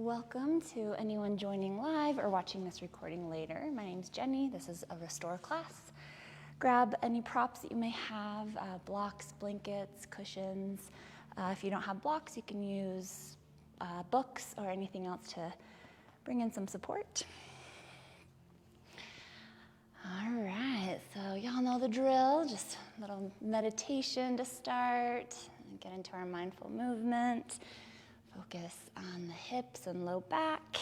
Welcome to anyone joining live or watching this recording later. My name's Jenny. This is a Restore class. Grab any props that you may have, blocks, blankets, cushions. If you don't have blocks, you can use books or anything else to bring in some support. All right, so y'all know the drill. Just a little meditation to start and get into our mindful movement. Focus on the hips and low back.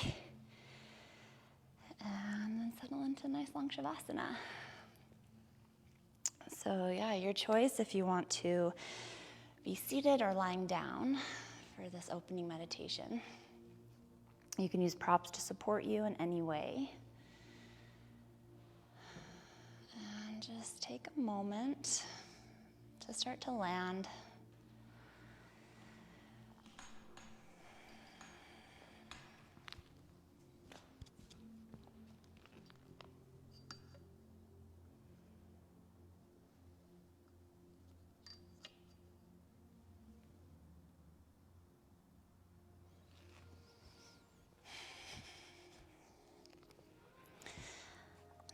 And then settle into a nice long Shavasana. So yeah, your choice if you want to be seated or lying down for this opening meditation. You can use props to support you in any way. And just take a moment to start to land.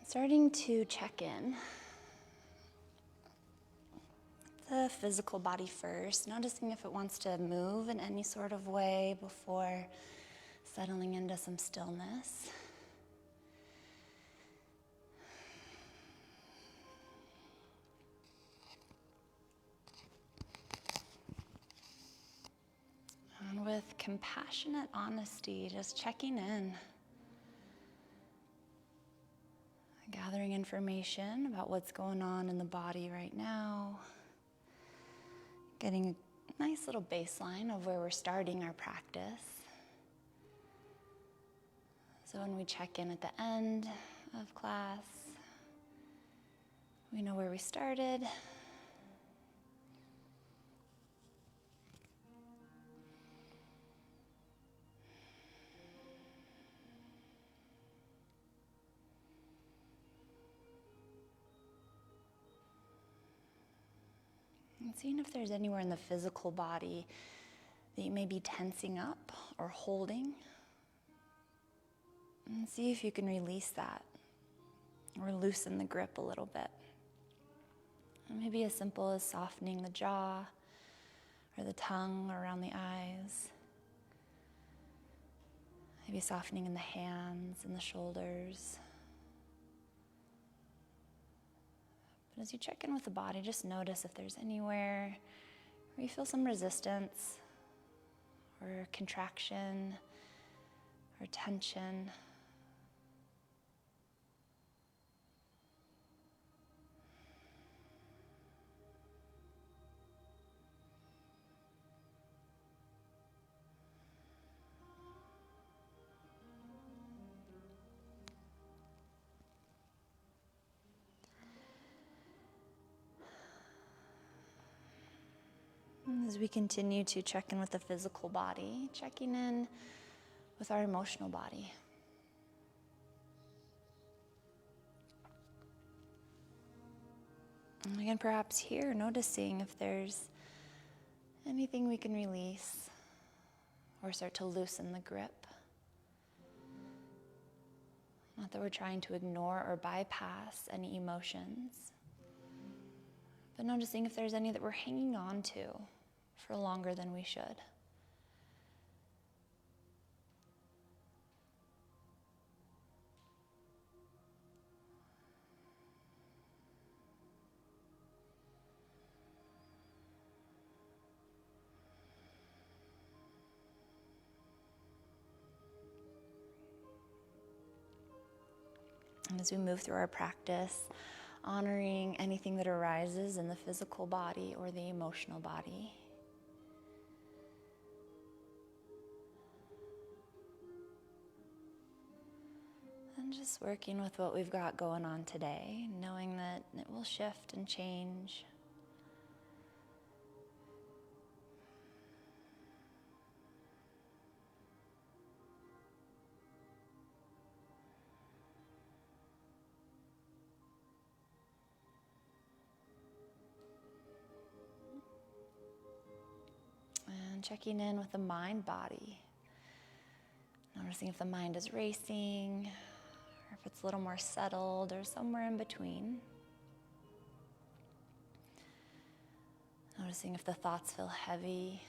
Starting to check in the physical body first, noticing if it wants to move in any sort of way before settling into some stillness. And with compassionate honesty, just checking in. Gathering information about what's going on in the body right now. Getting a nice little baseline of where we're starting our practice. So when we check in at the end of class, we know where we started. And seeing if there's anywhere in the physical body that you may be tensing up or holding. And see if you can release that or loosen the grip a little bit. And maybe as simple as softening the jaw or the tongue around the eyes. Maybe softening in the hands and the shoulders. As you check in with the body, just notice if there's anywhere where you feel some resistance or contraction or tension. As we continue to check in with the physical body, checking in with our emotional body. And again, perhaps here, noticing if there's anything we can release or start to loosen the grip. Not that we're trying to ignore or bypass any emotions, but noticing if there's any that we're hanging on to for longer than we should. And as we move through our practice, honoring anything that arises in the physical body or the emotional body. And just working with what we've got going on today, knowing that it will shift and change. And checking in with the mind-body. Noticing if the mind is racing, or if it's a little more settled, or somewhere in between. Noticing if the thoughts feel heavy.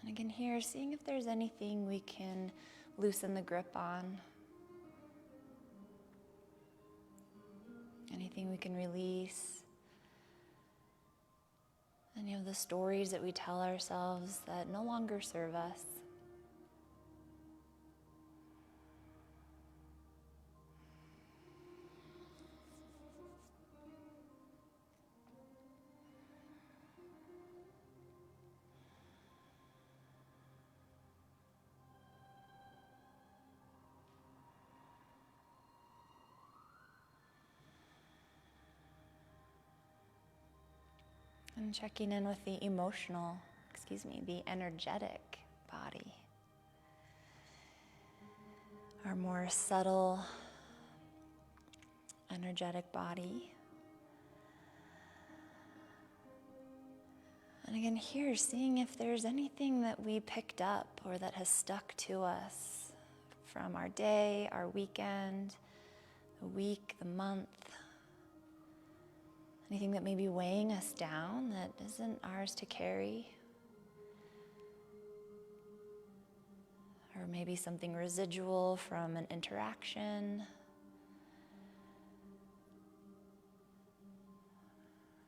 And again here, seeing if there's anything we can loosen the grip on. Anything we can release. Any of the stories that we tell ourselves that no longer serve us. And checking in with the the energetic body. Our more subtle, energetic body. And again here, seeing if there's anything that we picked up or that has stuck to us from our day, our weekend, the week, the month. Anything that may be weighing us down that isn't ours to carry. Or maybe something residual from an interaction.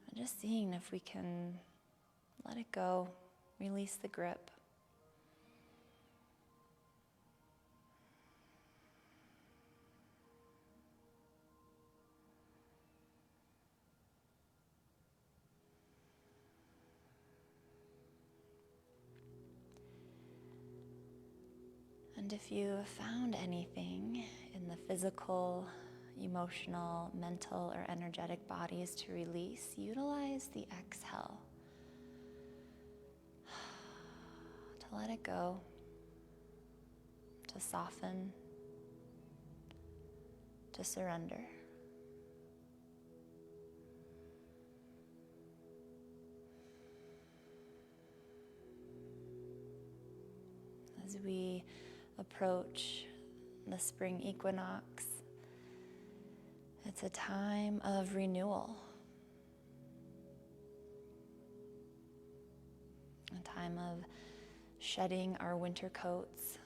And just seeing if we can let it go, release the grip. And if you have found anything in the physical, emotional, mental, or energetic bodies to release, utilize the exhale to let it go, to soften, to surrender. As we approach the spring equinox, it's a time of renewal, a time of shedding our winter coats,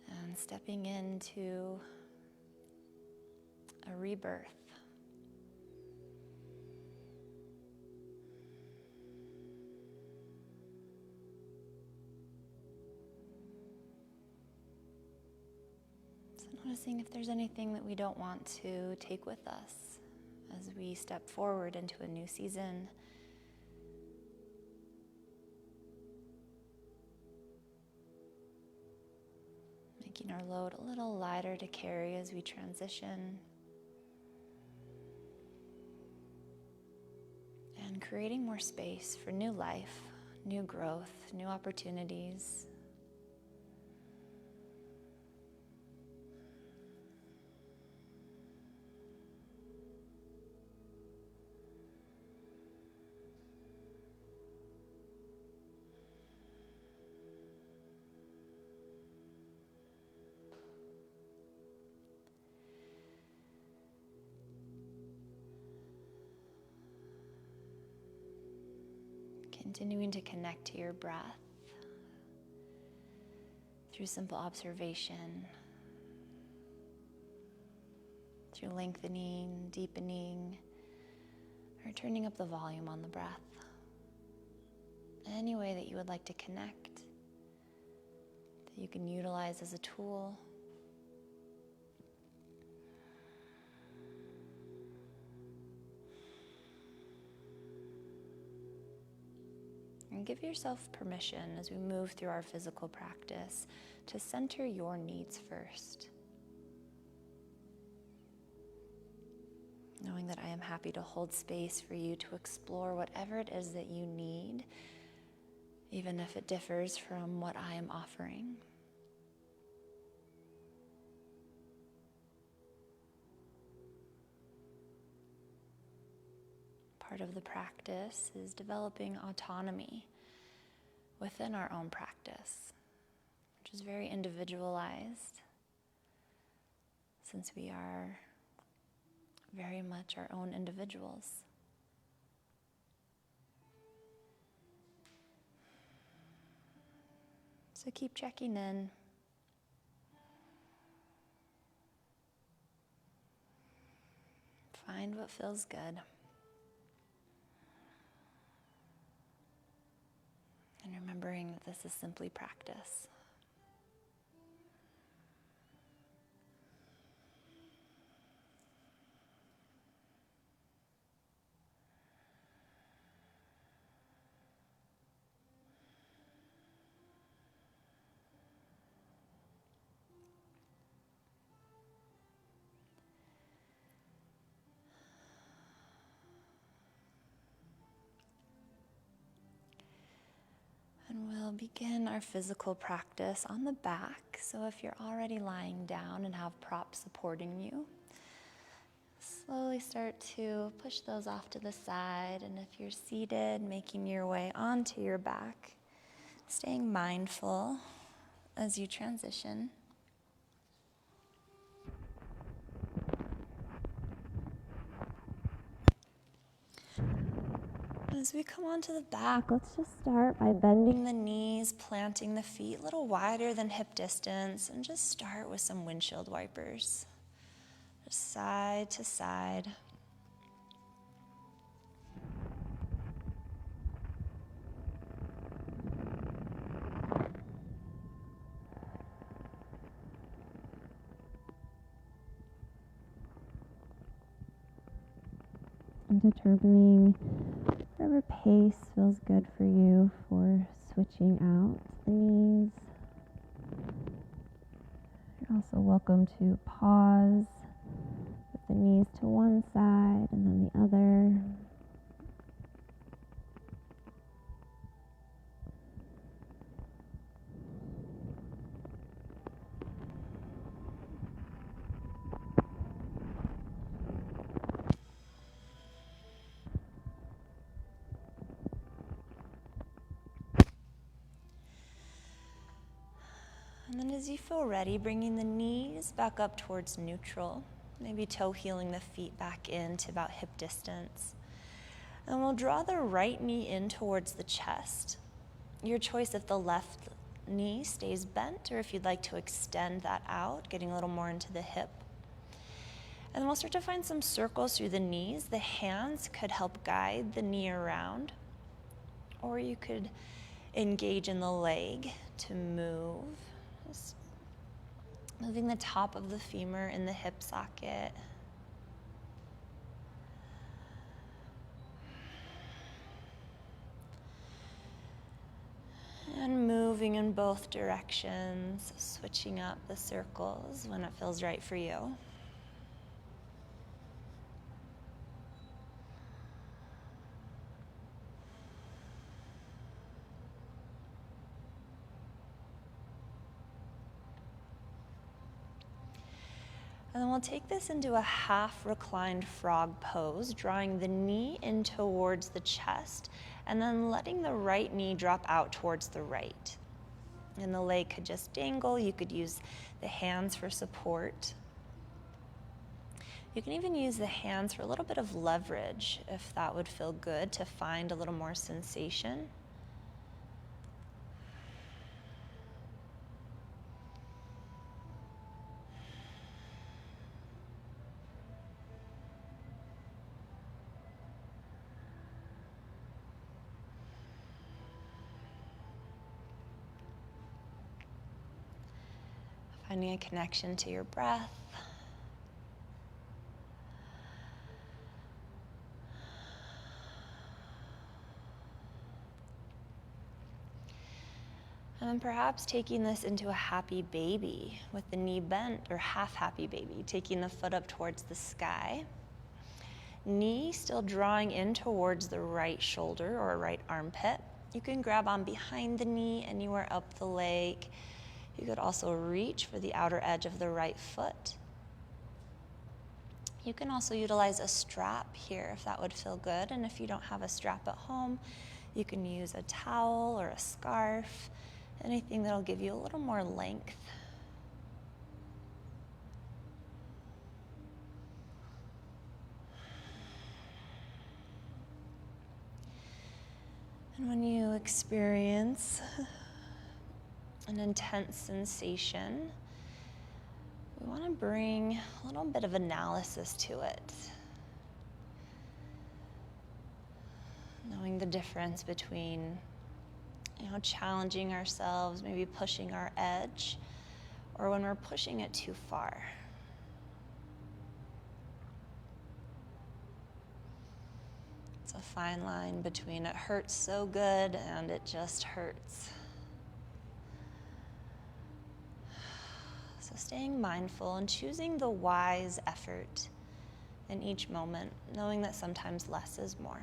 and stepping into a rebirth. Noticing if there's anything that we don't want to take with us as we step forward into a new season. Making our load a little lighter to carry as we transition. And creating more space for new life, new growth, new opportunities. Continuing to connect to your breath through simple observation, through lengthening, deepening, or turning up the volume on the breath. Any way that you would like to connect, that you can utilize as a tool. And give yourself permission as we move through our physical practice to center your needs first. Knowing that I am happy to hold space for you to explore whatever it is that you need, even if it differs from what I am offering. part of the practice is developing autonomy within our own practice, which is very individualized, since we are very much our own individuals. So keep checking in. Find what feels good. And remembering that this is simply practice. And we'll begin our physical practice on the back. So if you're already lying down and have props supporting you, slowly start to push those off to the side. And if you're seated, making your way onto your back, staying mindful as you transition. As we come onto the back, let's just start by bending the knees, planting the feet a little wider than hip distance, and just start with some windshield wipers. Just side to side. And determining whatever pace feels good for you for switching out the knees. You're also welcome to pause with the knees to one side and then the other. And then as you feel ready, bringing the knees back up towards neutral, maybe toe heeling the feet back in to about hip distance. And we'll draw the right knee in towards the chest. Your choice if the left knee stays bent or if you'd like to extend that out, getting a little more into the hip. And then we'll start to find some circles through the knees. The hands could help guide the knee around, or you could engage in the leg to move. Just moving the top of the femur in the hip socket. And moving in both directions, switching up the circles when it feels right for you. And then we'll take this into a half reclined frog pose, drawing the knee in towards the chest and then letting the right knee drop out towards the right. And the leg could just dangle. You could use the hands for support. You can even use the hands for a little bit of leverage if that would feel good to find a little more sensation. Finding a connection to your breath. And then perhaps taking this into a happy baby with the knee bent, or half happy baby, taking the foot up towards the sky. Knee still drawing in towards the right shoulder or right armpit. You can grab on behind the knee, anywhere up the leg. You could also reach for the outer edge of the right foot. You can also utilize a strap here if that would feel good. And if you don't have a strap at home, you can use a towel or a scarf, anything that'll give you a little more length. And when you experience an intense sensation, we want to bring a little bit of analysis to it. Knowing the difference between, challenging ourselves, maybe pushing our edge, or when we're pushing it too far. It's a fine line between it hurts so good and it just hurts. So staying mindful and choosing the wise effort in each moment, knowing that sometimes less is more.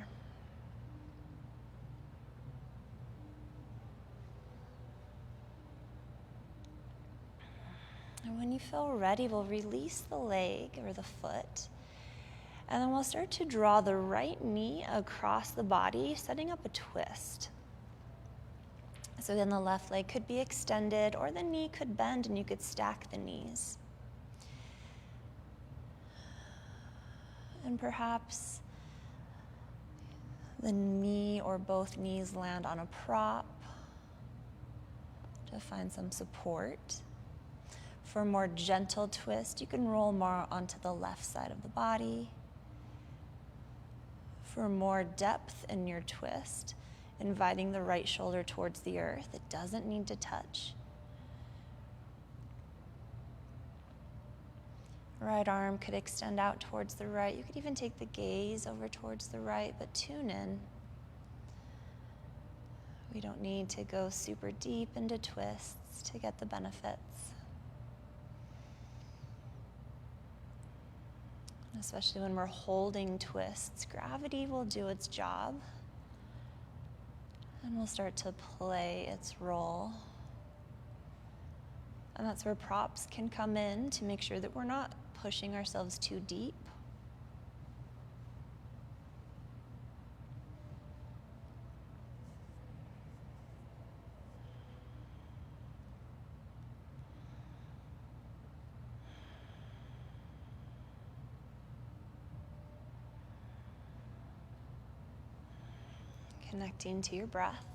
And when you feel ready, we'll release the leg or the foot. And then we'll start to draw the right knee across the body, setting up a twist. So then the left leg could be extended, or the knee could bend and you could stack the knees. And perhaps the knee or both knees land on a prop to find some support. For a more gentle twist, you can roll more onto the left side of the body. For more depth in your twist, inviting the right shoulder towards the earth. It doesn't need to touch. Right arm could extend out towards the right. You could even take the gaze over towards the right, but tune in. We don't need to go super deep into twists to get the benefits. Especially when we're holding twists, gravity will do its job. And we'll start to play its role. And that's where props can come in to make sure that we're not pushing ourselves too deep. Connecting to your breath.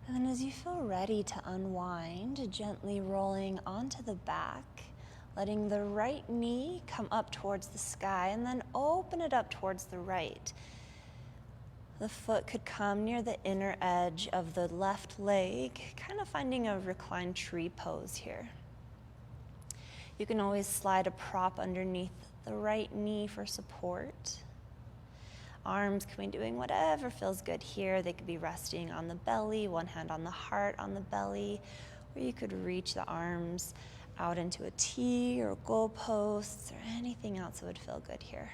And then as you feel ready to unwind, gently rolling onto the back, letting the right knee come up towards the sky and then open it up towards the right. The foot could come near the inner edge of the left leg, kind of finding a reclined tree pose here. You can always slide a prop underneath the right knee for support. Arms can be doing whatever feels good here. They could be resting on the belly, one hand on the heart, on the belly, or you could reach the arms out into a T or goalposts or anything else that would feel good here.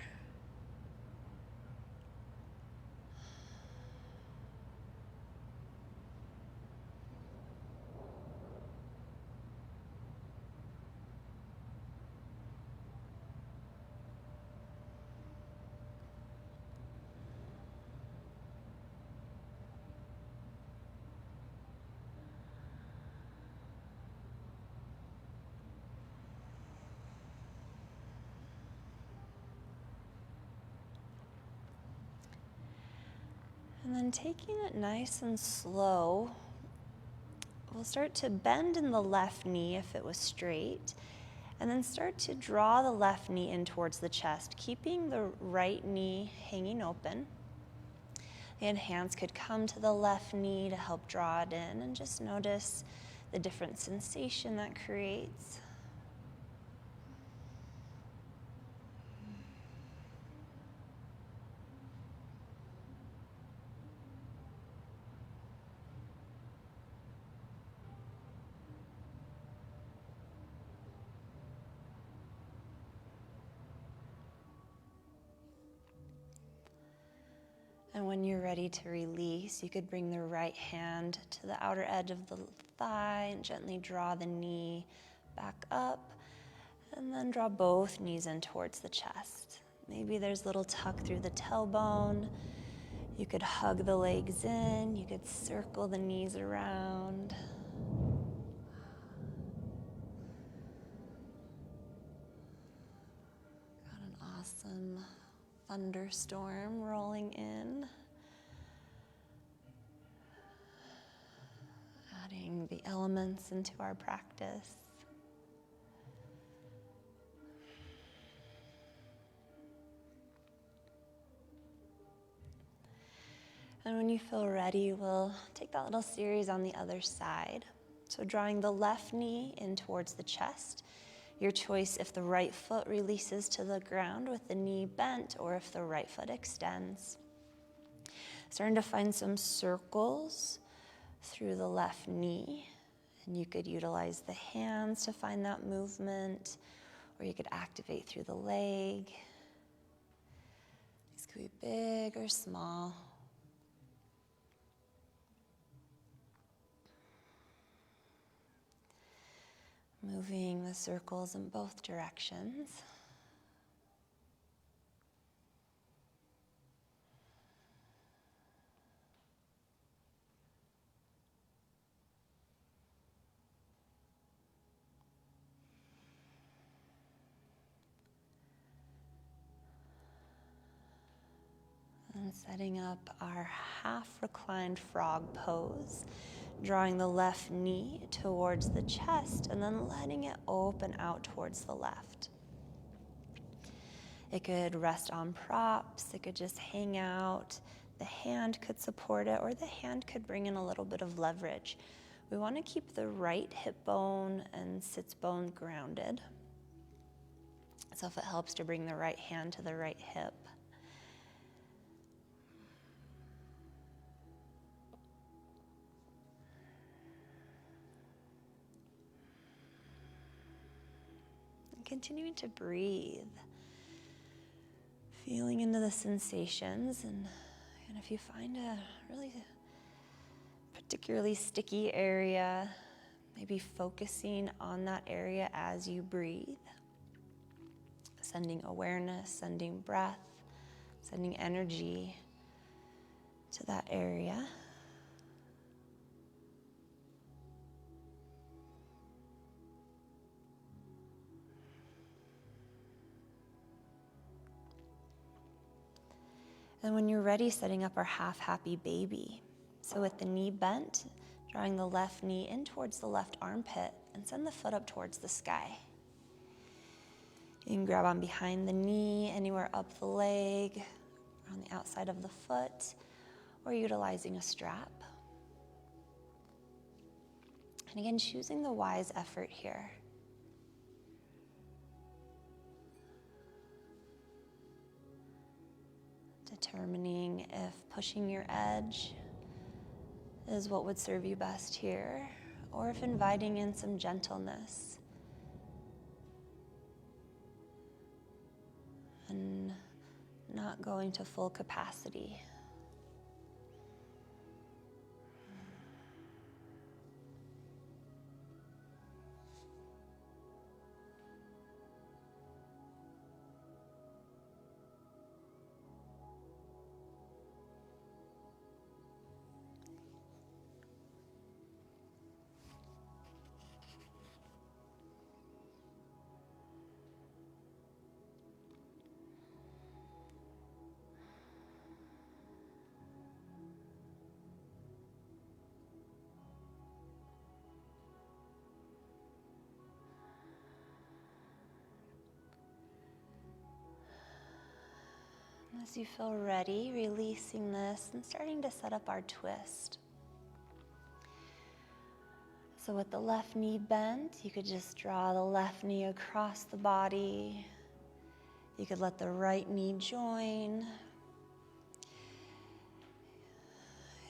And then taking it nice and slow, we'll start to bend in the left knee if it was straight, and then start to draw the left knee in towards the chest, keeping the right knee hanging open. And hands could come to the left knee to help draw it in, and just notice the different sensation that creates. And when you're ready to release, you could bring the right hand to the outer edge of the thigh and gently draw the knee back up, and then draw both knees in towards the chest. Maybe there's a little tuck through the tailbone. You could hug the legs in. You could circle the knees around. Got an awesome thunderstorm rolling in. Adding the elements into our practice. And when you feel ready, we'll take that little series on the other side. So drawing the left knee in towards the chest. Your choice if the right foot releases to the ground with the knee bent or if the right foot extends. Starting to find some circles through the left knee. And you could utilize the hands to find that movement, or you could activate through the leg. These could be big or small. Moving the circles in both directions. And setting up our half reclined frog pose. Drawing the left knee towards the chest and then letting it open out towards the left. It could rest on props, it could just hang out. The hand could support it, or the hand could bring in a little bit of leverage. We want to keep the right hip bone and sits bone grounded. So if it helps to bring the right hand to the right hip. Continuing to breathe, feeling into the sensations, and if you find a really particularly sticky area, maybe focusing on that area as you breathe, sending awareness, sending breath, sending energy to that area. And when you're ready, setting up our half happy baby. So with the knee bent, drawing the left knee in towards the left armpit and send the foot up towards the sky. You can grab on behind the knee, anywhere up the leg, on the outside of the foot, or utilizing a strap. And again, choosing the wise effort here. Determining if pushing your edge is what would serve you best here, or if inviting in some gentleness and not going to full capacity. As you feel ready, releasing this and starting to set up our twist. So with the left knee bent, you could just draw the left knee across the body. You could let the right knee join.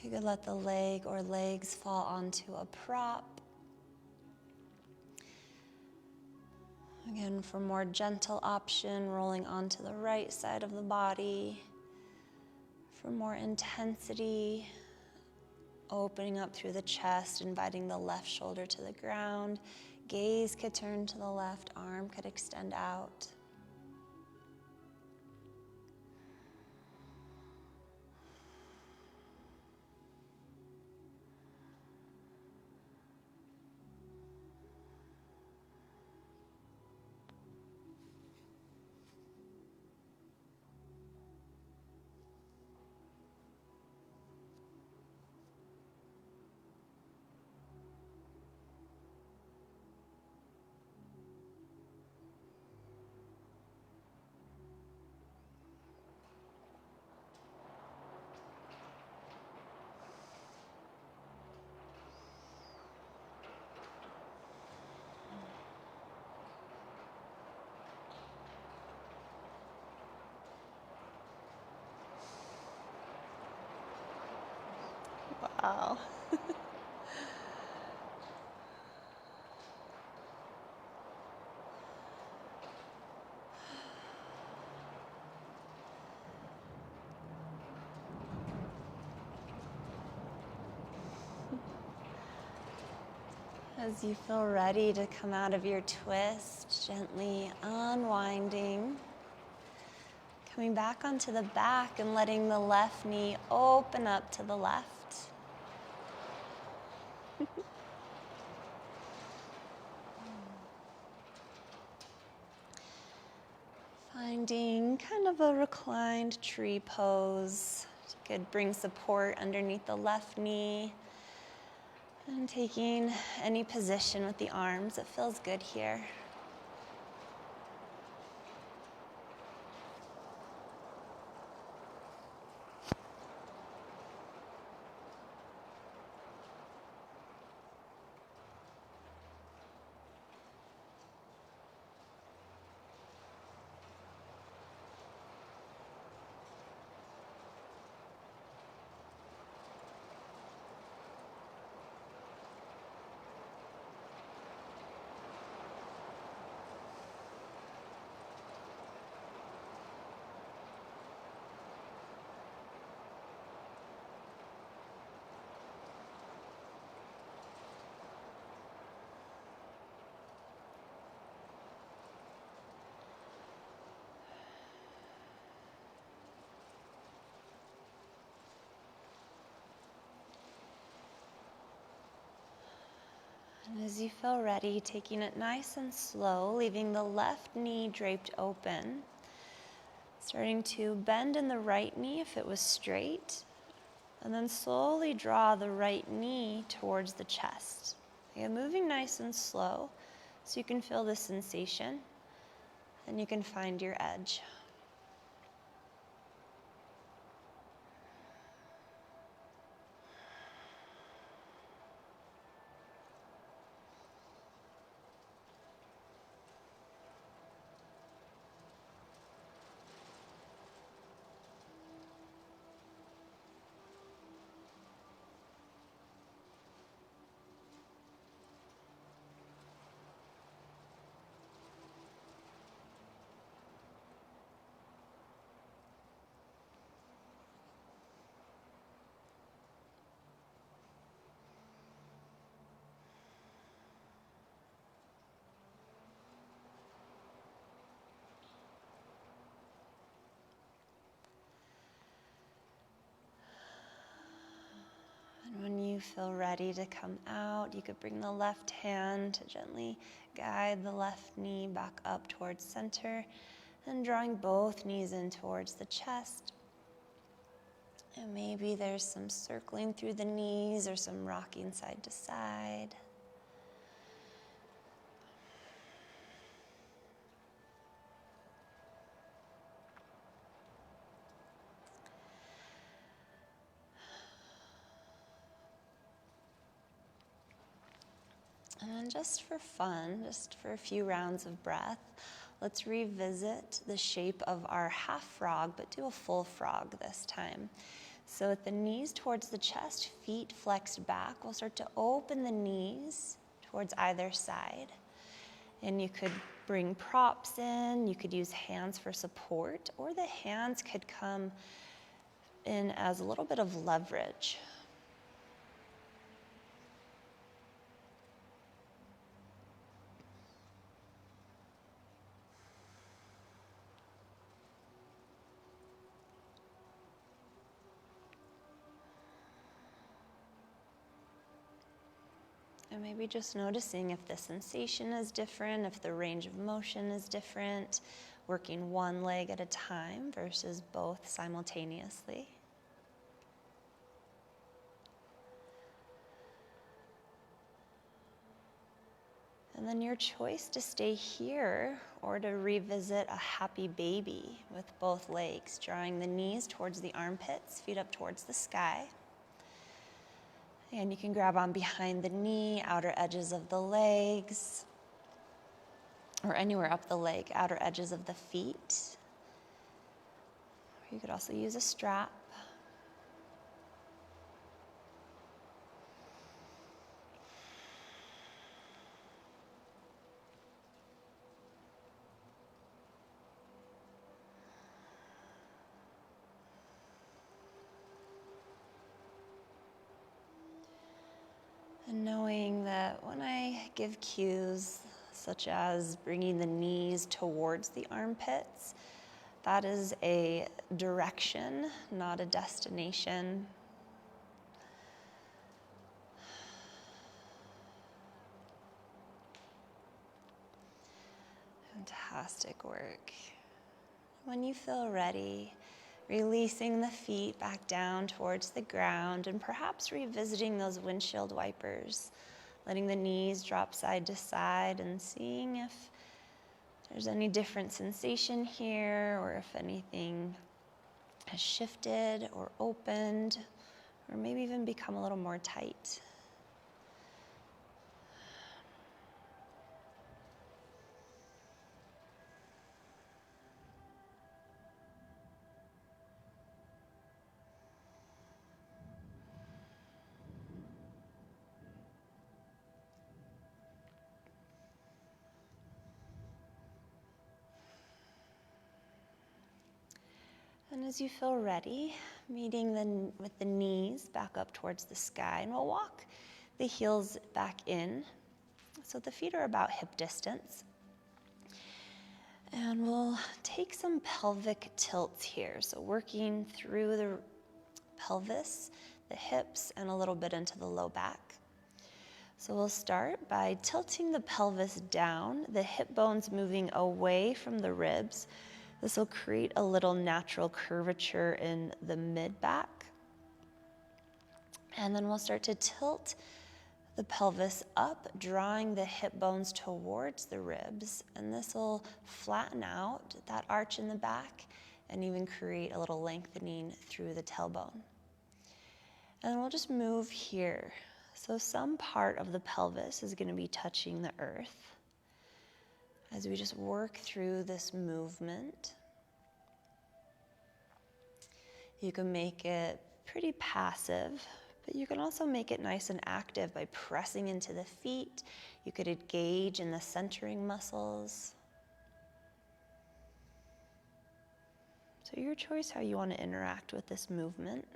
You could let the leg or legs fall onto a prop. Again, for more gentle option, rolling onto the right side of the body. For more intensity, opening up through the chest, inviting the left shoulder to the ground. Gaze could turn to the left, arm could extend out. Wow. As you feel ready to come out of your twist, gently unwinding, coming back onto the back and letting the left knee open up to the left. Finding kind of a reclined tree pose. You could bring support underneath the left knee and taking any position with the arms. It feels good here. And as you feel ready, taking it nice and slow, leaving the left knee draped open, starting to bend in the right knee if it was straight, and then slowly draw the right knee towards the chest. Again, moving nice and slow so you can feel the sensation and you can find your edge. When you feel ready to come out, you could bring the left hand to gently guide the left knee back up towards center and drawing both knees in towards the chest. And maybe there's some circling through the knees or some rocking side to side. And just for fun, just for a few rounds of breath, let's revisit the shape of our half frog, but do a full frog this time. So with the knees towards the chest, feet flexed back, we'll start to open the knees towards either side. And you could bring props in, you could use hands for support, or the hands could come in as a little bit of leverage. And maybe just noticing if the sensation is different, if the range of motion is different, working one leg at a time versus both simultaneously. And then your choice to stay here or to revisit a happy baby with both legs, drawing the knees towards the armpits, feet up towards the sky. And you can grab on behind the knee, outer edges of the legs, or anywhere up the leg, outer edges of the feet. You could also use a strap. And knowing that when I give cues, such as bringing the knees towards the armpits, that is a direction, not a destination. Fantastic work. When you feel ready, releasing the feet back down towards the ground and perhaps revisiting those windshield wipers, letting the knees drop side to side and seeing if there's any different sensation here or if anything has shifted or opened or maybe even become a little more tight. And as you feel ready, meeting with the knees back up towards the sky, and we'll walk the heels back in so the feet are about hip distance. And we'll take some pelvic tilts here, so working through the pelvis, the hips, and a little bit into the low back. So we'll start by tilting the pelvis down, the hip bones moving away from the ribs. This will create a little natural curvature in the mid-back. And then we'll start to tilt the pelvis up, drawing the hip bones towards the ribs. And this will flatten out that arch in the back and even create a little lengthening through the tailbone. And then we'll just move here. So some part of the pelvis is going to be touching the earth as we just work through this movement. You can make it pretty passive, but you can also make it nice and active by pressing into the feet. You could engage in the centering muscles. So your choice how you want to interact with this movement.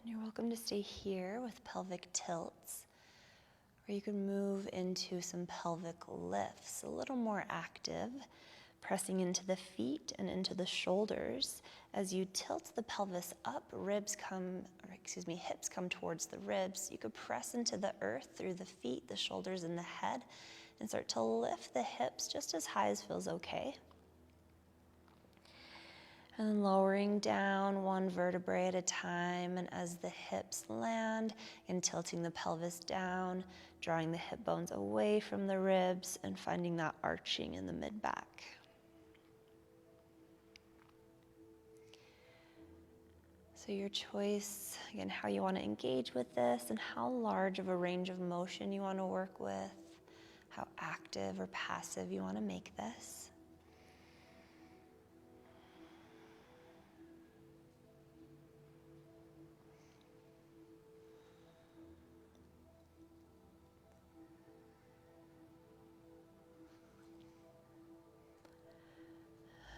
And you're welcome to stay here with pelvic tilts, or you can move into some pelvic lifts, a little more active, pressing into the feet and into the shoulders. As you tilt the pelvis up, hips come towards the ribs. You could press into the earth through the feet, the shoulders, and the head, and start to lift the hips just as high as feels okay. And lowering down one vertebrae at a time, and as the hips land, and tilting the pelvis down, drawing the hip bones away from the ribs, and finding that arching in the mid-back. So your choice, again, how you want to engage with this and how large of a range of motion you want to work with, how active or passive you want to make this.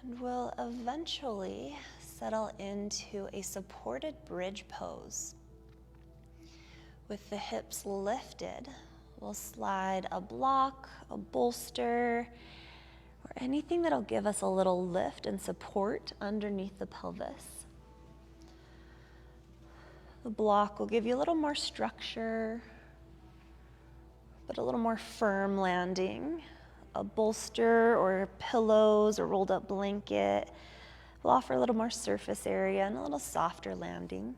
And we'll eventually settle into a supported bridge pose. With the hips lifted, we'll slide a block, a bolster, or anything that'll give us a little lift and support underneath the pelvis. The block will give you a little more structure, but a little more firm landing. A bolster or pillows or rolled up blanket will offer a little more surface area and a little softer landing.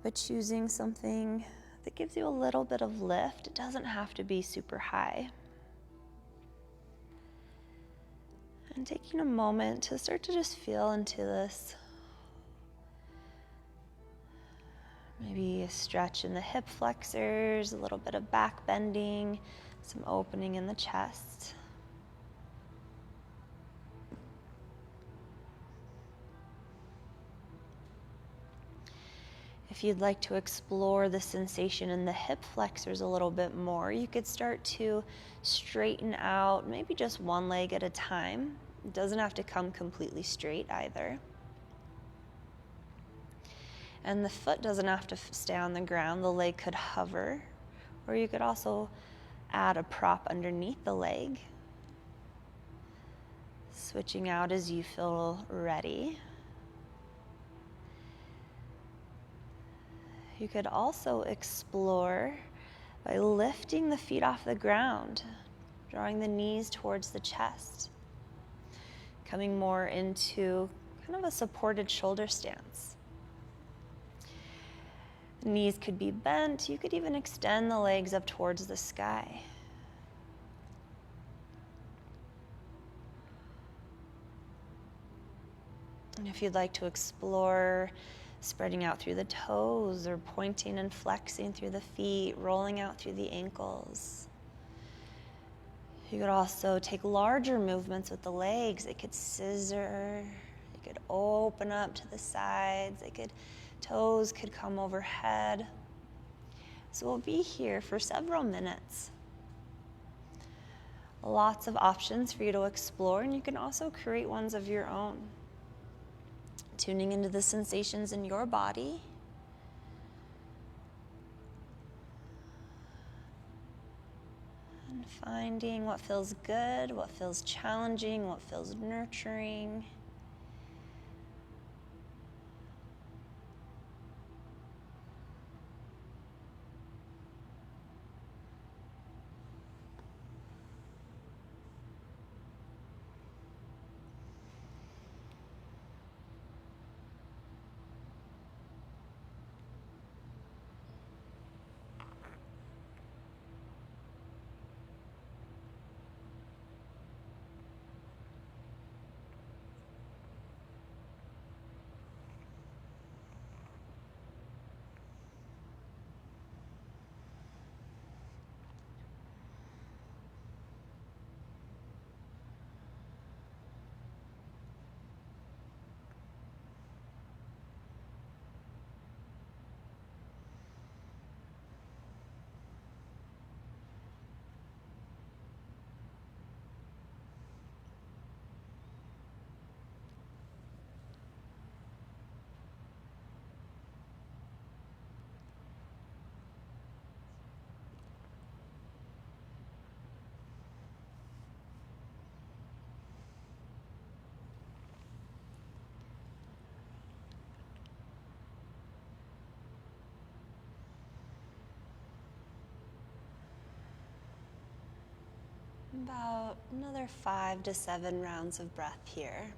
But choosing something that gives you a little bit of lift, it doesn't have to be super high. And taking a moment to start to just feel into this. Maybe a stretch in the hip flexors, a little bit of back bending, some opening in the chest. If you'd like to explore the sensation in the hip flexors a little bit more, you could start to straighten out maybe just one leg at a time. It doesn't have to come completely straight either. And the foot doesn't have to stay on the ground. The leg could hover, or you could also add a prop underneath the leg. Switching out as you feel ready. You could also explore by lifting the feet off the ground, drawing the knees towards the chest, coming more into kind of a supported shoulder stance. The knees could be bent. You could even extend the legs up towards the sky. And if you'd like to explore spreading out through the toes or pointing and flexing through the feet, rolling out through the ankles. You could also take larger movements with the legs. It could scissor, it could open up to the sides, toes could come overhead. So we'll be here for several minutes. Lots of options for you to explore, and you can also create ones of your own. Tuning into the sensations in your body. And finding what feels good, what feels challenging, what feels nurturing. About another 5 to 7 rounds of breath here.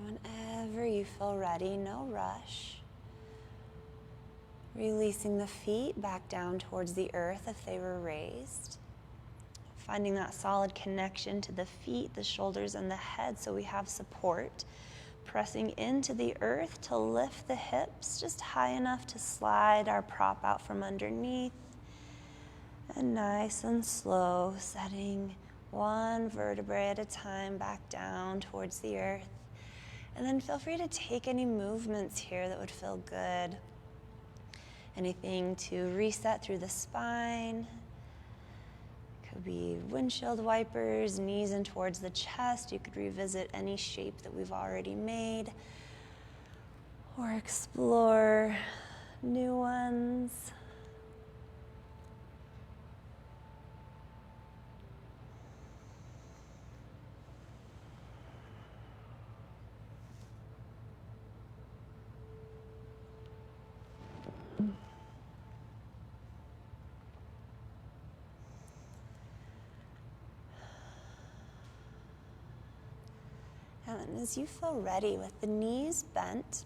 And whenever you feel ready, no rush. Releasing the feet back down towards the earth if they were raised. Finding that solid connection to the feet, the shoulders, and the head so we have support. Pressing into the earth to lift the hips just high enough to slide our prop out from underneath. And nice and slow, setting one vertebrae at a time back down towards the earth. And then feel free to take any movements here that would feel good. Anything to reset through the spine. Could be windshield wipers, knees in towards the chest. You could revisit any shape that we've already made. Or explore new ones. And as you feel ready, with the knees bent,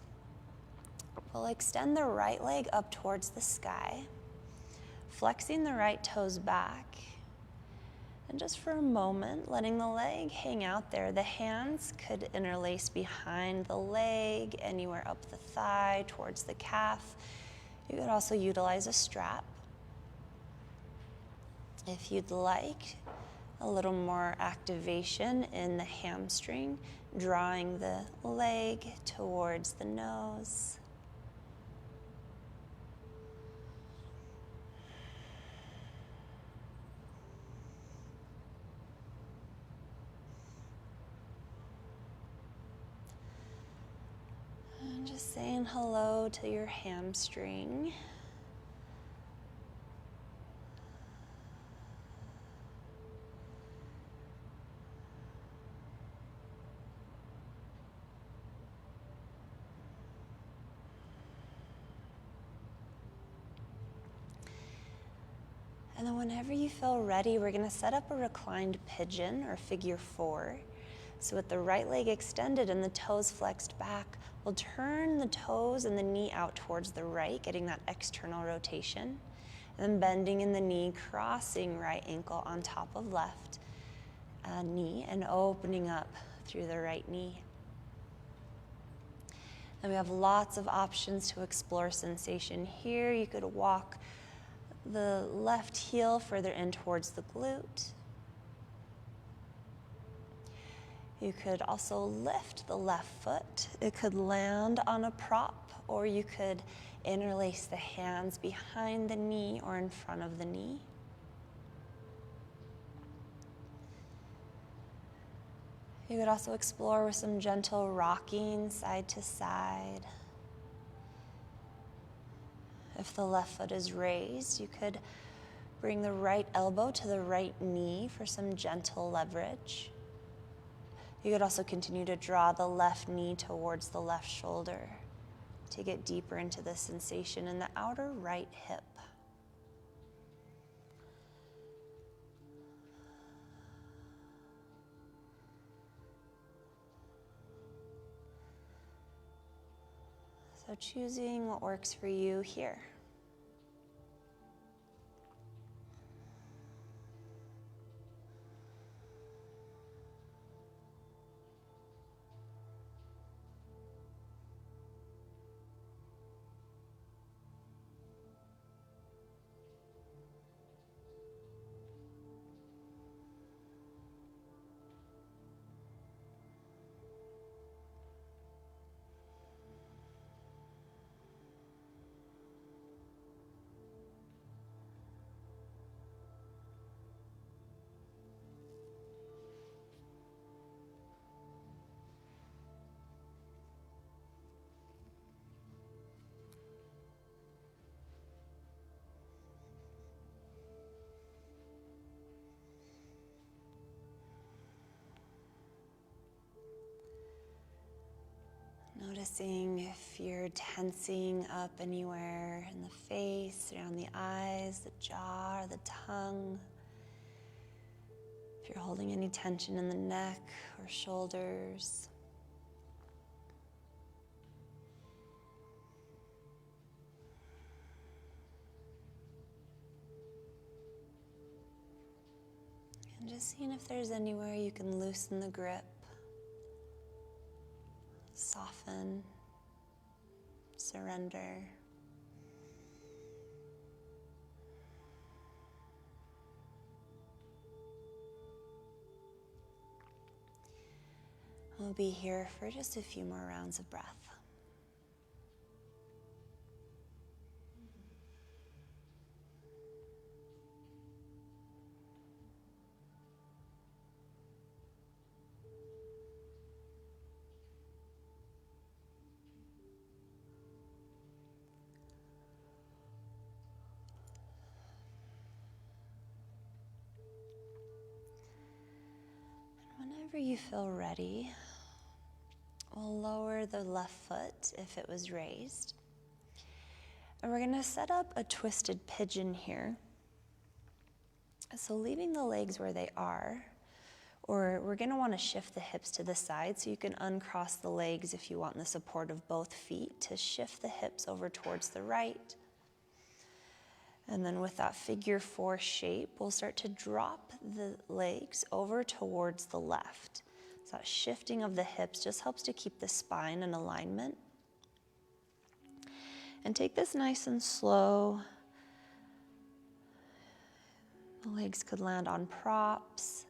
we'll extend the right leg up towards the sky, flexing the right toes back. And just for a moment, letting the leg hang out there. The hands could interlace behind the leg, anywhere up the thigh, towards the calf. You could also utilize a strap. If you'd like, a little more activation in the hamstring, drawing the leg towards the nose. And just saying hello to your hamstring. And then whenever you feel ready, we're going to set up a reclined pigeon or figure 4. So with the right leg extended and the toes flexed back, we'll turn the toes and the knee out towards the right, getting that external rotation. And then bending in the knee, crossing right ankle on top of left knee and opening up through the right knee. And we have lots of options to explore sensation here. You could walk the left heel further in towards the glute. You could also lift the left foot. It could land on a prop, or you could interlace the hands behind the knee or in front of the knee. You could also explore with some gentle rocking side to side. If the left foot is raised, you could bring the right elbow to the right knee for some gentle leverage. You could also continue to draw the left knee towards the left shoulder to get deeper into the sensation in the outer right hip. So choosing what works for you here. Noticing if you're tensing up anywhere in the face, around the eyes, the jaw, or the tongue. If you're holding any tension in the neck or shoulders. just seeing if there's anywhere you can loosen the grip, soften, surrender. We'll be here for just a few more rounds of breath. And whenever you feel ready, we'll lower the left foot if it was raised. And we're going to set up a twisted pigeon here. So leaving the legs where they are, or we're going to want to shift the hips to the side, so you can uncross the legs if you want the support of both feet to shift the hips over towards the right. And then with that figure 4 shape, we'll start to drop the legs over towards the left. So that shifting of the hips just helps to keep the spine in alignment. And take this nice and slow. The legs could land on props.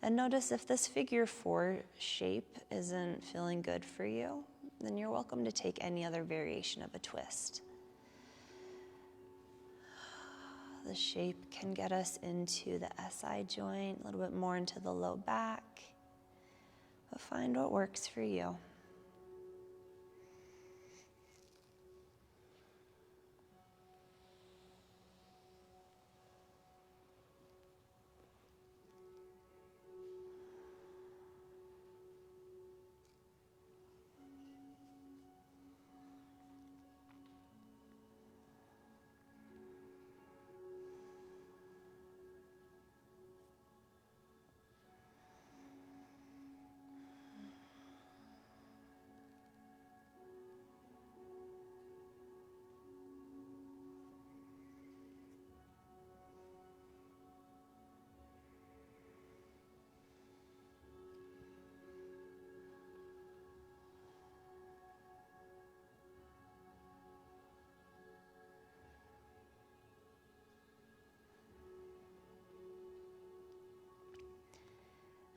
And notice if this figure 4 shape isn't feeling good for you, then you're welcome to take any other variation of a twist. The shape can get us into the SI joint, a little bit more into the low back. But find what works for you.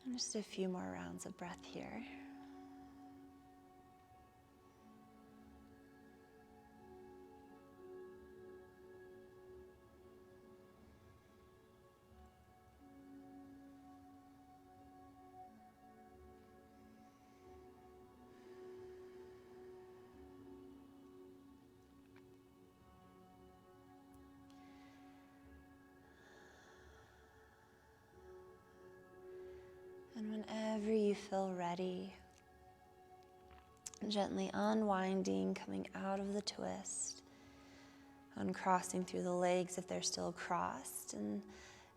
And just a few more rounds of breath here. And whenever you feel ready, gently unwinding, coming out of the twist, uncrossing through the legs if they're still crossed, and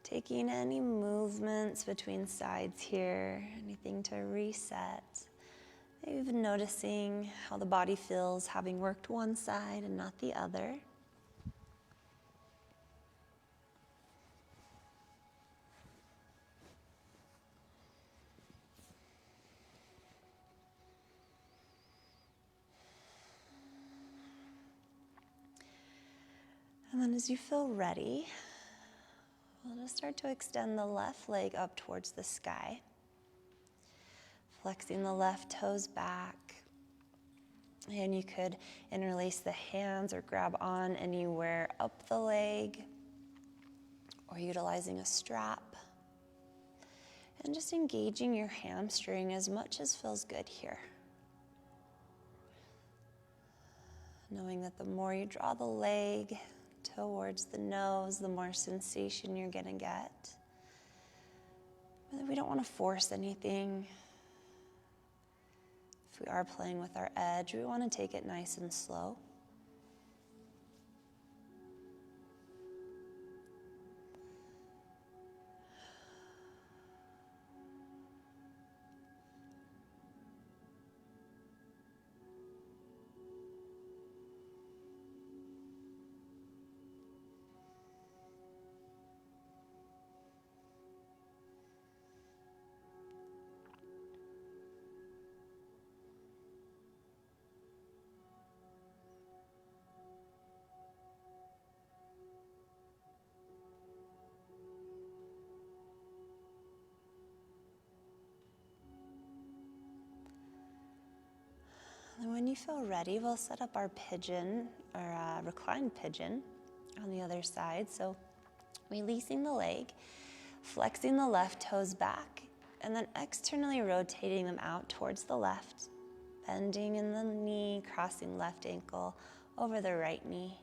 taking any movements between sides here, anything to reset. Maybe even noticing how the body feels having worked one side and not the other. And then as you feel ready, we'll just start to extend the left leg up towards the sky. Flexing the left toes back. And you could interlace the hands or grab on anywhere up the leg, or utilizing a strap. And just engaging your hamstring as much as feels good here. Knowing that the more you draw the leg towards the nose, the more sensation you're going to get. But we don't want to force anything. If we are playing with our edge, we want to take it nice and slow. And when you feel ready, we'll set up our pigeon or reclined pigeon on the other side. So releasing the leg, flexing the left toes back, and then externally rotating them out towards the left, bending in the knee, crossing left ankle over the right knee,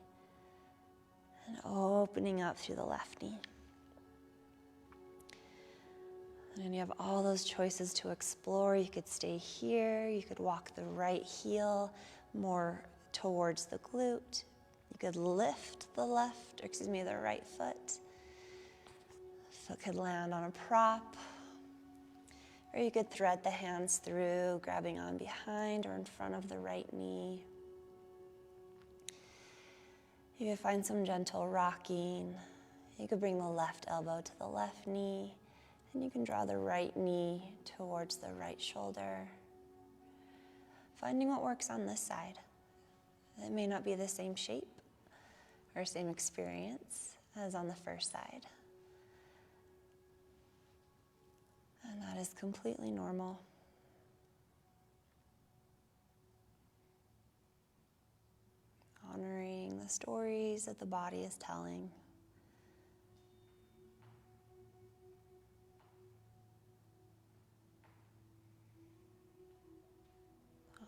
and opening up through the left knee. And then you have all those choices to explore. You could stay here. You could walk the right heel more towards the glute. You could lift the right foot. Foot could land on a prop. Or you could thread the hands through, grabbing on behind or in front of the right knee. You could find some gentle rocking. You could bring the left elbow to the left knee. And you can draw the right knee towards the right shoulder. Finding what works on this side. It may not be the same shape or same experience as on the first side. And that is completely normal. Honoring the stories that the body is telling.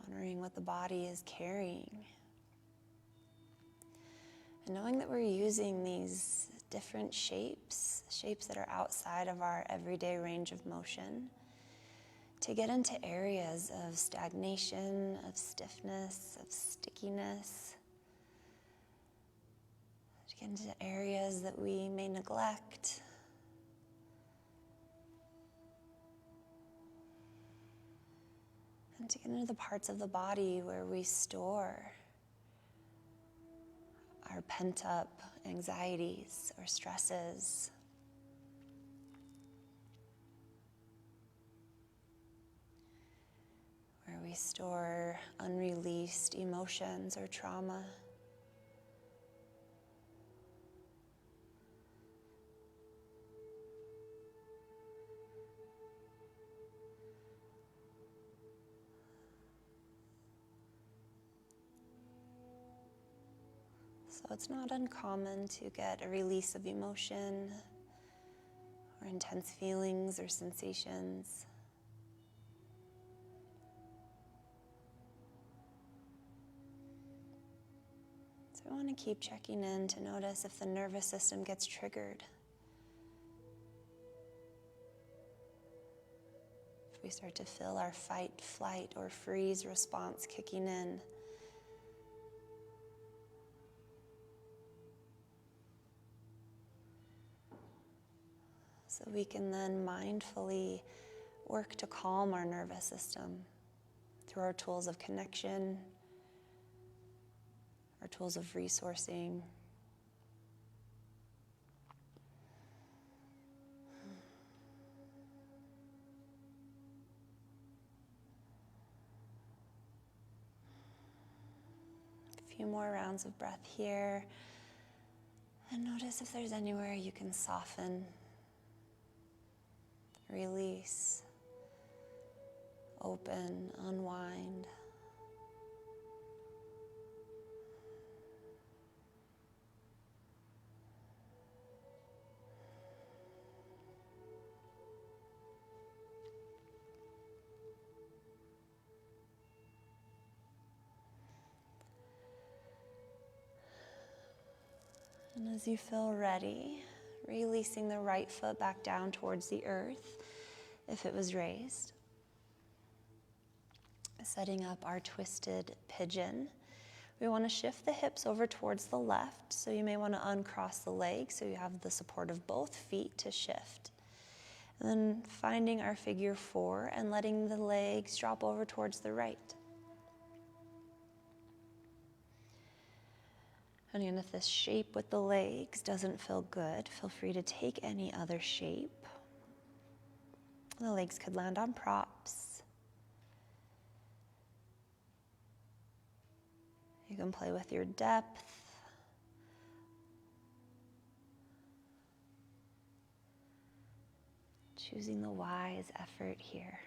Honoring what the body is carrying. And knowing that we're using these different shapes that are outside of our everyday range of motion, to get into areas of stagnation, of stiffness, of stickiness, to get into areas that we may neglect. And to get into the parts of the body where we store our pent-up anxieties or stresses. Where we store unreleased emotions or trauma. So it's not uncommon to get a release of emotion or intense feelings or sensations. So I want to keep checking in to notice if the nervous system gets triggered. If we start to feel our fight, flight, or freeze response kicking in. So we can then mindfully work to calm our nervous system through our tools of connection, our tools of resourcing. A few more rounds of breath here. And notice if there's anywhere you can soften, release, open, unwind. And as you feel ready, releasing the right foot back down towards the earth if it was raised. Setting up our twisted pigeon. We want to shift the hips over towards the left, so you may want to uncross the legs so you have the support of both feet to shift. And then finding our figure 4 and letting the legs drop over towards the right. And again, if this shape with the legs doesn't feel good, feel free to take any other shape. The legs could land on props. You can play with your depth. Choosing the wise effort here.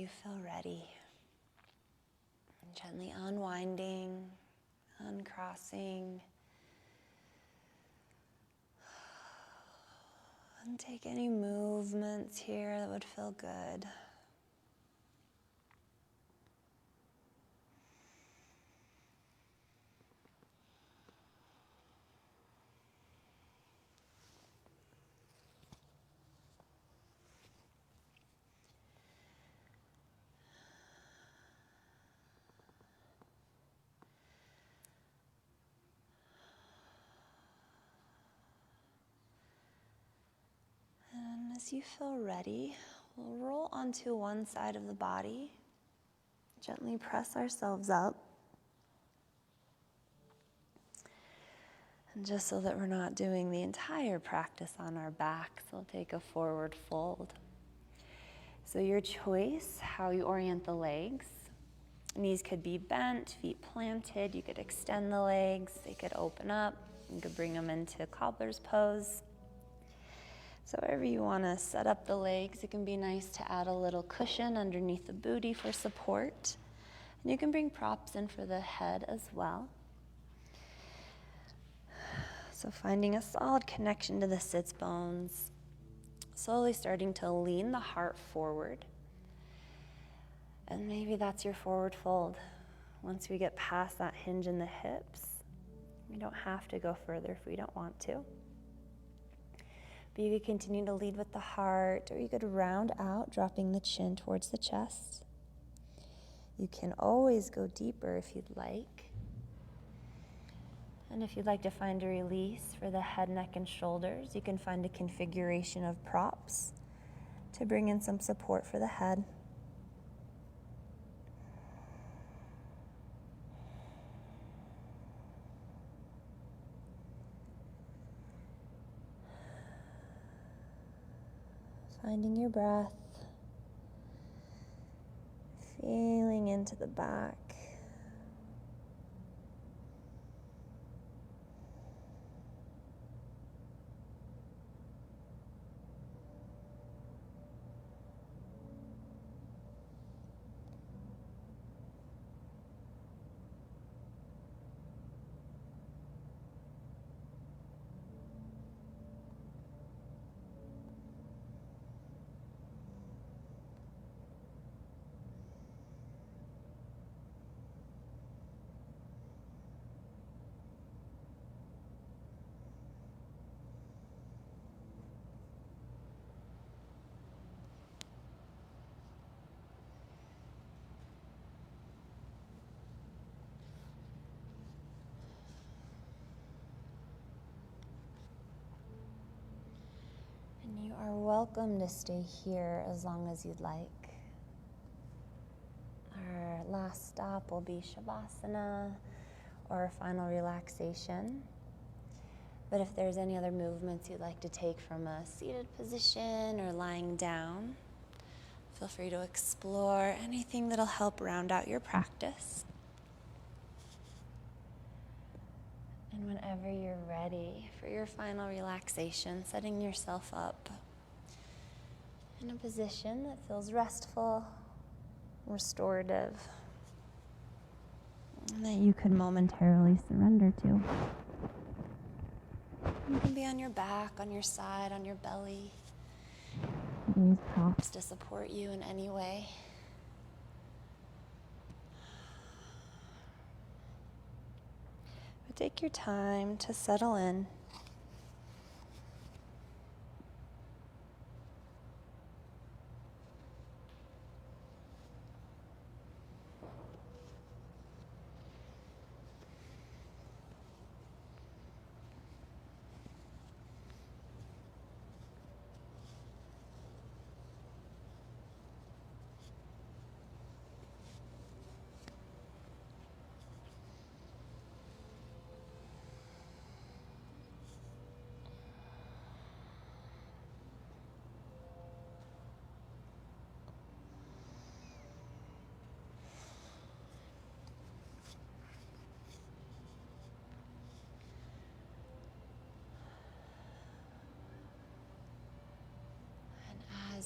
you feel ready. Gently unwinding, uncrossing. And take any movements here that would feel good. And as you feel ready, we'll roll onto one side of the body. Gently press ourselves up. And just so that we're not doing the entire practice on our backs, we'll take a forward fold. So your choice, how you orient the legs. Knees could be bent, feet planted. You could extend the legs. They could open up. You could bring them into cobbler's pose. So wherever you want to set up the legs, it can be nice to add a little cushion underneath the booty for support. And you can bring props in for the head as well. So finding a solid connection to the sits bones, slowly starting to lean the heart forward. And maybe that's your forward fold. Once we get past that hinge in the hips, we don't have to go further if we don't want to. But you could continue to lead with the heart, or you could round out, dropping the chin towards the chest. You can always go deeper if you'd like. And if you'd like to find a release for the head, neck, and shoulders, you can find a configuration of props to bring in some support for the head. Finding your breath, feeling into the back. And you are welcome to stay here as long as you'd like. Our last stop will be Shavasana, or a final relaxation. But if there's any other movements you'd like to take from a seated position or lying down, feel free to explore anything that'll help round out your practice. And whenever you're ready for your final relaxation, setting yourself up in a position that feels restful, restorative, and that you could momentarily surrender to. You can be on your back, on your side, on your belly. Use props to support you in any way. But take your time to settle in.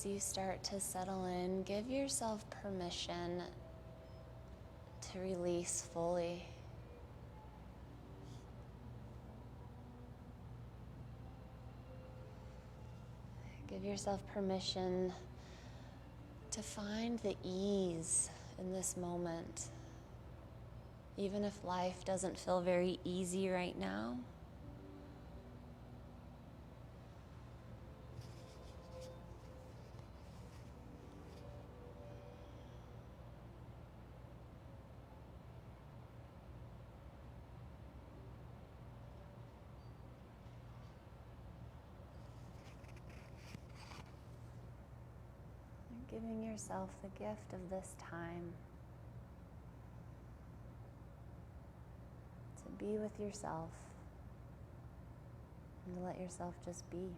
as you start to settle in, give yourself permission to release fully. Give yourself permission to find the ease in this moment. Even if life doesn't feel very easy right now, giving yourself the gift of this time to be with yourself and to let yourself just be.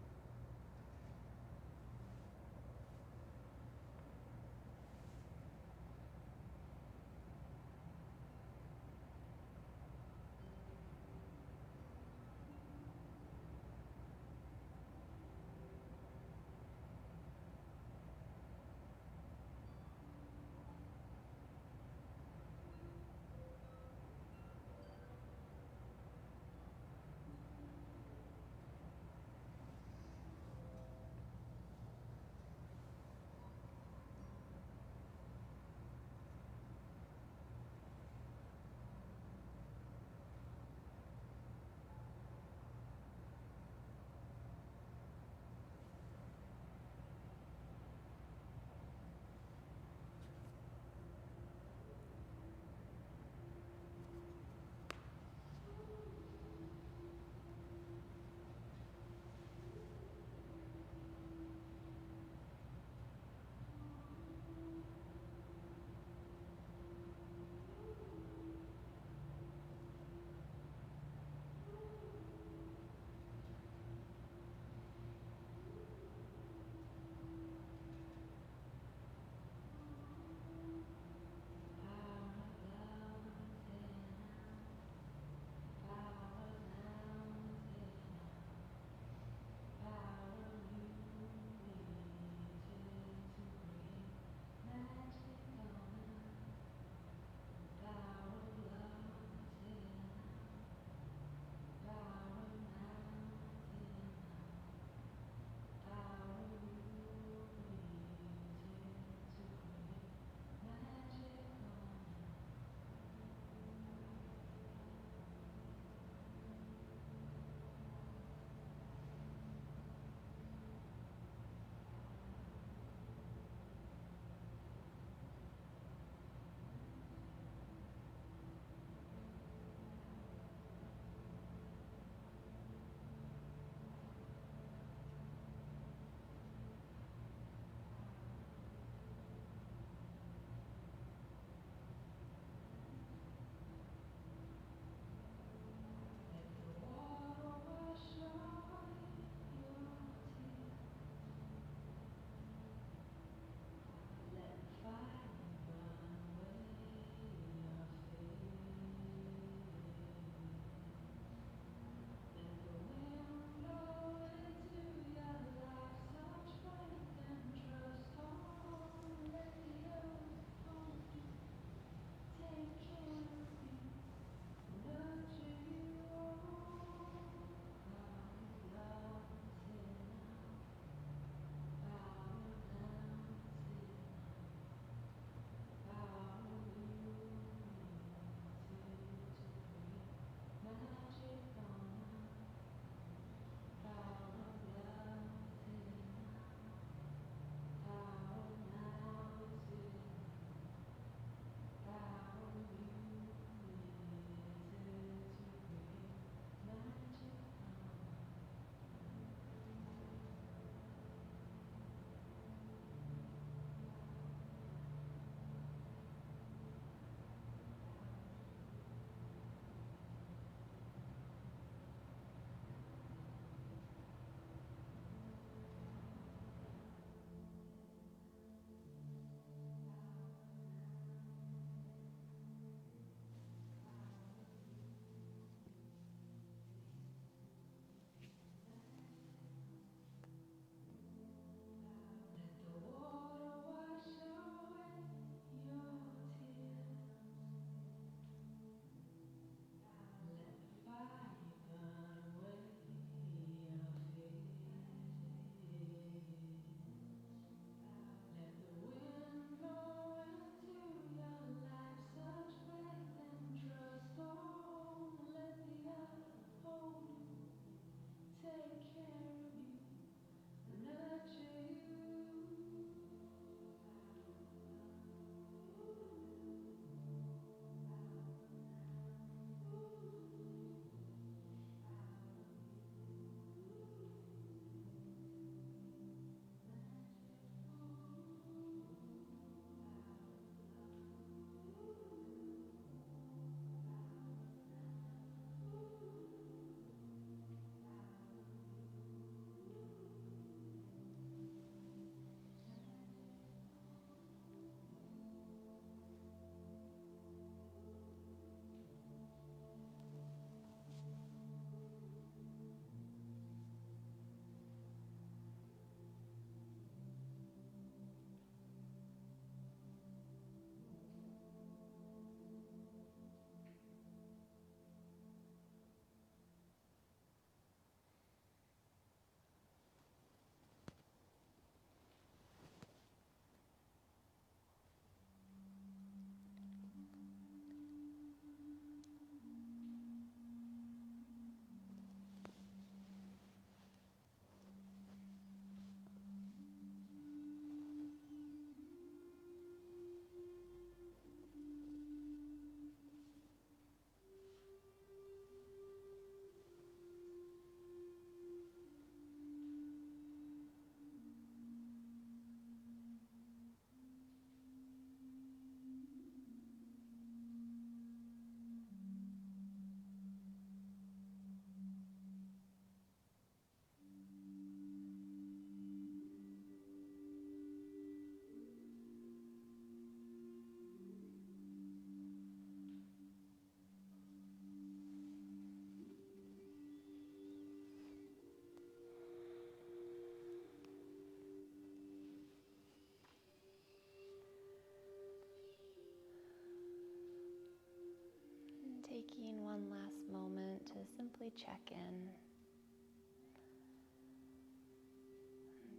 taking one last moment to simply check in,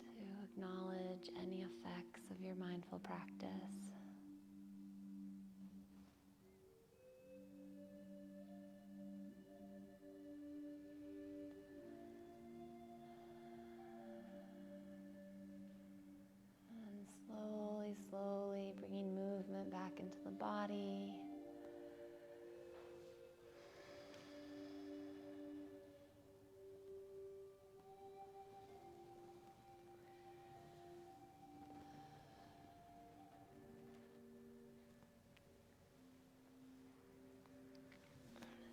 to acknowledge any effects of your mindful practice. And slowly bringing movement back into the body.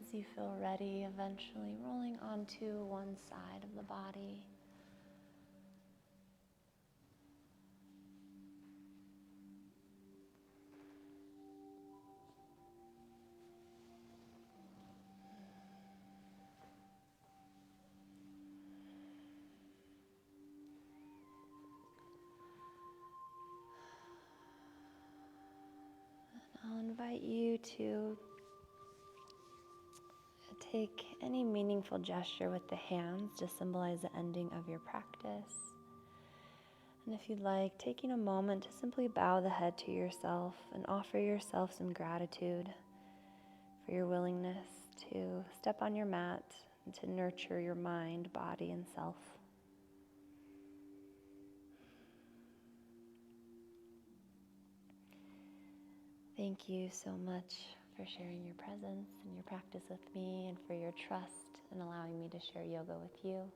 As you feel ready, eventually rolling onto one side of the body. I'll invite you to take any meaningful gesture with the hands to symbolize the ending of your practice. And if you'd like, taking a moment to simply bow the head to yourself and offer yourself some gratitude for your willingness to step on your mat and to nurture your mind, body, and self. Thank you so much for sharing your presence and your practice with me, and for your trust in allowing me to share yoga with you.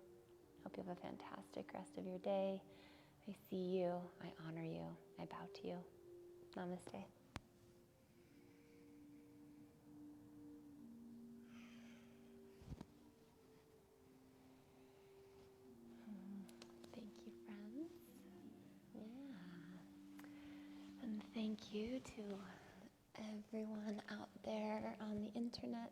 Hope you have a fantastic rest of your day. I see you, I honor you, I bow to you. Namaste. Thank you, friends. Yeah. And thank you to everyone out there on the internet.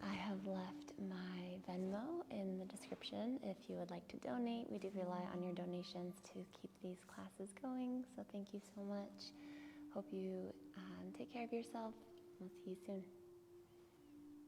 I have left my Venmo in the description if you would like to donate. We do rely on your donations to keep these classes going, so thank you so much. Hope you take care of yourself. We'll see you soon.